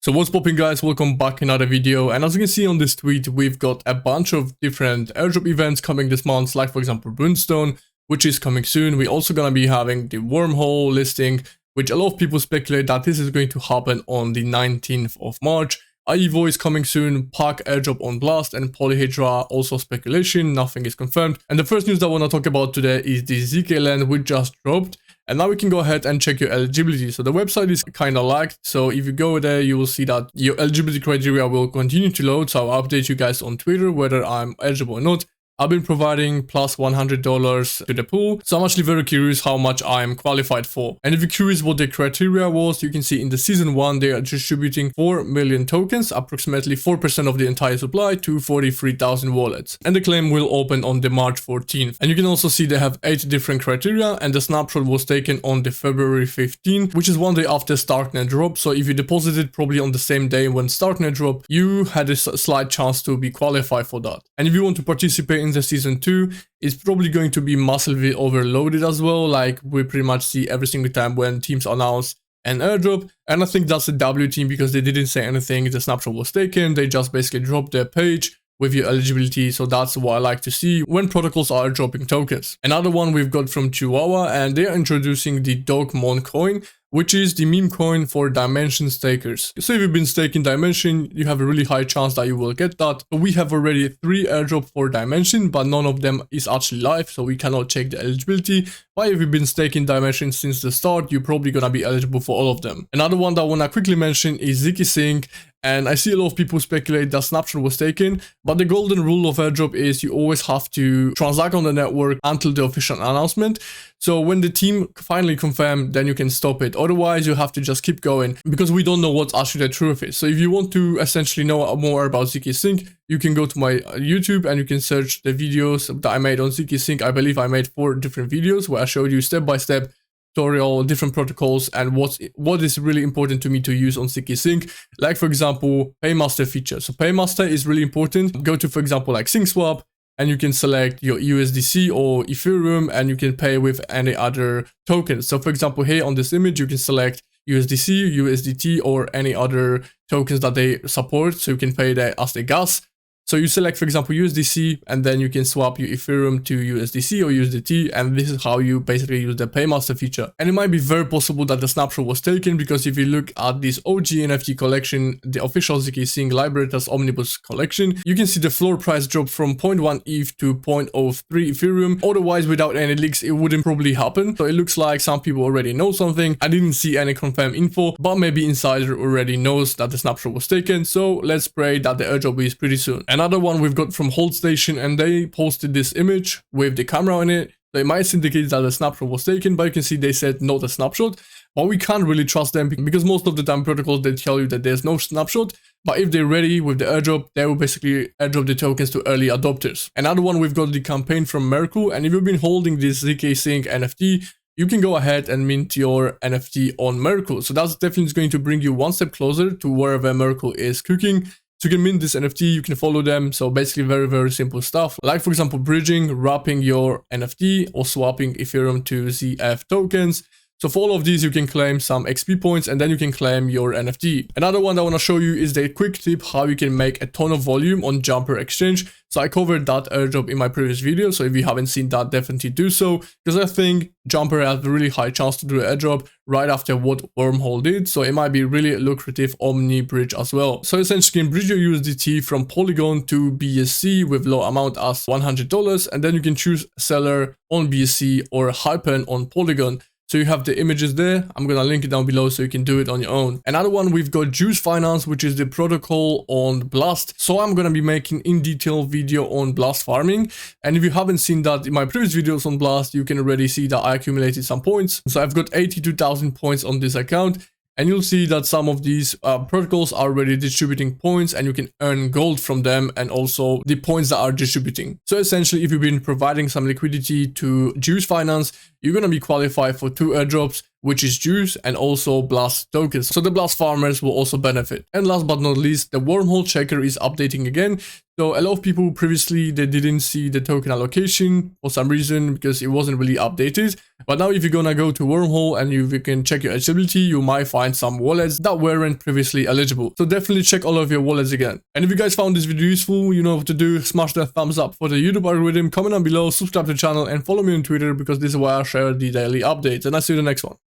So what's popping, guys? Welcome back in another video, and as you can see on this tweet, we've got a bunch of different airdrop events coming this month, like for example Runestone, which is coming soon. We're also gonna be having the Wormhole listing, which a lot of people speculate that this is going to happen on the 19th of March. Evo is coming soon, Pack airdrop on Blast, and Polyhedra also speculation, nothing is confirmed. And the first news that I want to talk about today is the zkLend, which just dropped. And now we can go ahead and check your eligibility. So the website is kind of lagged. So if you go there, you will see that your eligibility criteria will continue to load. So I'll update you guys on Twitter whether I'm eligible or not. I've been providing plus $100 to the pool, so I'm actually very curious how much I'm qualified for. And if you're curious what the criteria was, you can see in the season 1 they are distributing 4 million tokens, approximately 4% of the entire supply, to 43,000 wallets. And the claim will open on the March 14th. And you can also see they have 8 different criteria, and the snapshot was taken on the February 15th, which is one day after Starknet drop. So if you deposited probably on the same day when Starknet dropped, you had a slight chance to be qualified for that. And if you want to participate in the season 2, it's probably going to be massively overloaded as well, like we pretty much see every single time when teams announce an airdrop. And I think that's the W team because they didn't say anything, the snapshot was taken, they just basically dropped their page with your eligibility. So that's what I like to see when protocols are dropping tokens. Another one we've got from Chua, and they are introducing the Dogmon coin, which is the meme coin for Dimension stakers. So if you've been staking Dimension, you have a really high chance that you will get that. So we have already 3 airdrops for Dimension, but none of them is actually live, so we cannot check the eligibility. But if you've been staking Dimension since the start, you're probably gonna be eligible for all of them. Another one that I wanna quickly mention is zkSync. And I see a lot of people speculate that snapshot was taken, but the golden rule of airdrop is you always have to transact on the network until the official announcement. So when the team finally confirm, then you can stop it. Otherwise, you have to just keep going because we don't know what actually the truth is. So if you want to essentially know more about zkSync, you can go to my YouTube and you can search the videos that I made on zkSync. I believe I made 4 different videos where I showed you step by step tutorial, different protocols, and what is really important to me to use on zkSync, like for example PayMaster feature. So PayMaster is really important. Go to, for example, like SyncSwap, and you can select your USDC or Ethereum, and you can pay with any other tokens. So for example, here on this image, you can select USDC, USDT, or any other tokens that they support, so you can pay that as the gas. So you select, for example, USDC, and then you can swap your Ethereum to USDC or USDT, and this is how you basically use the PayMaster feature. And it might be very possible that the snapshot was taken, because if you look at this OG NFT collection, the official zkSync Liberator's Omnibus collection, you can see the floor price drop from 0.1 ETH to 0.03 Ethereum. Otherwise, without any leaks, it wouldn't probably happen. So it looks like some people already know something. I didn't see any confirmed info, but maybe Insider already knows that the snapshot was taken. So let's pray that the airdrop is pretty soon. Another one we've got from Hold Station, and they posted this image with the camera on it. They might indicate that the snapshot was taken, but you can see they said not a snapshot. But we can't really trust them because most of the time protocols, they tell you that there's no snapshot. But if they're ready with the airdrop, they will basically airdrop the tokens to early adopters. Another one, we've got the campaign from Merkle, and if you've been holding this zkSync NFT, you can go ahead and mint your NFT on Merkle. So that's definitely going to bring you one step closer to wherever Merkle is cooking. So you can mint this NFT, you can follow them. So basically very, very simple stuff. Like for example, bridging, wrapping your NFT, or swapping Ethereum to ZF tokens. So for all of these, you can claim some XP points, and then you can claim your NFT. Another one that I want to show you is the quick tip how you can make a ton of volume on Jumper Exchange. So I covered that airdrop in my previous video. So if you haven't seen that, definitely do so, because I think Jumper has a really high chance to do an airdrop right after what Wormhole did. So it might be really lucrative Omni bridge as well. So essentially you can bridge your USDT from Polygon to BSC with low amount as $100, and then you can choose seller on BSC or Hypen on Polygon. So you have the images there. I'm going to link it down below so you can do it on your own. Another one, we've got Juice Finance, which is the protocol on Blast. So I'm going to be making in detail video on Blast farming. And if you haven't seen that in my previous videos on Blast, you can already see that I accumulated some points. So I've got 82,000 points on this account. And you'll see that some of these protocols are already distributing points, and you can earn gold from them, and also the points that are distributing. So essentially, if you've been providing some liquidity to Juice Finance, you're going to be qualified for 2 airdrops. which is juice, and also blast tokens. So the blast farmers will also benefit. And last but not least, the Wormhole Checker is updating again. So a lot of people previously, they didn't see the token allocation for some reason because it wasn't really updated. But now if you're gonna go to Wormhole and you can check your eligibility, you might find some wallets that weren't previously eligible. So definitely check all of your wallets again. And if you guys found this video useful, you know what to do. Smash that thumbs up for the YouTube algorithm, comment down below, subscribe to the channel, and follow me on Twitter because this is where I share the daily updates. And I'll see you in the next one.